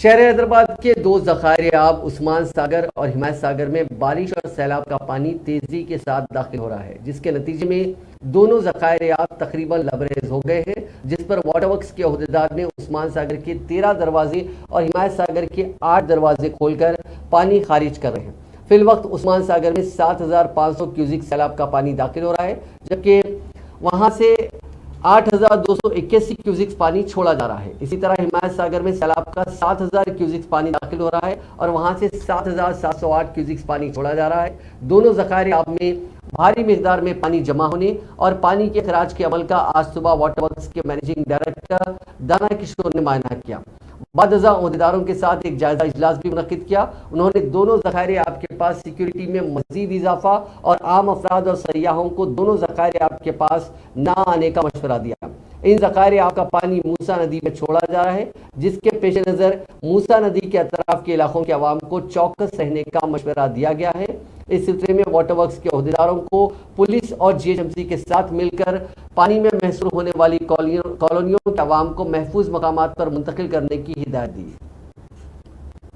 شہر حیدرآباد کے دو ذخائر آب عثمان ساگر اور حمایت ساگر میں بارش اور سیلاب کا پانی تیزی کے ساتھ داخل ہو رہا ہے، جس کے نتیجے میں دونوں ذخائر آب تقریباً لبریز ہو گئے ہیں، جس پر واٹر ورکس کے عہدیدار نے عثمان ساگر کے 13 دروازے اور حمایت ساگر کے 8 دروازے کھول کر پانی خارج کر رہے ہیں۔ فی الوقت عثمان ساگر میں 7500 کیوزک سیلاب کا پانی داخل ہو رہا ہے، جبکہ وہاں سے 8281 کیوزک پانی چھوڑا جا رہا ہے۔ اسی طرح حمایت ساگر میں سیلاب کا 7000 کیوزک پانی داخل ہو رہا ہے اور وہاں سے 7708 کیوزک پانی چھوڑا جا رہا ہے۔ دونوں ذخائر آب میں بھاری مقدار میں پانی جمع ہونے اور پانی کے اخراج کے عمل کا آج صبح واٹر ورکس کے مینیجنگ ڈائریکٹر دانا کشور نے معائنہ کیا۔ بعد ازاں عہدیداروں کے ساتھ ایک جائزہ اجلاس بھی منعقد کیا۔ انہوں نے دونوں ذخائر آب کے پاس سیکیورٹی میں مزید اضافہ اور عام افراد اور سیاحوں کو دونوں ذخائر آب کے پاس نہ آنے کا مشورہ دیا۔ ان ذخائر آب کا پانی موسیٰ ندی میں چھوڑا جا رہا ہے، جس کے پیش نظر موسیٰ ندی کے اطراف کے علاقوں کے عوام کو چوکس رہنے کا مشورہ دیا گیا ہے۔ اس سلسلے میں واٹر ورکس کے عہدیداروں کو پولیس اور GHMC کے ساتھ مل کر پانی میں محصور ہونے والی کالونیوں کے عوام کو محفوظ مقامات پر منتقل کرنے کی ہدایت دی۔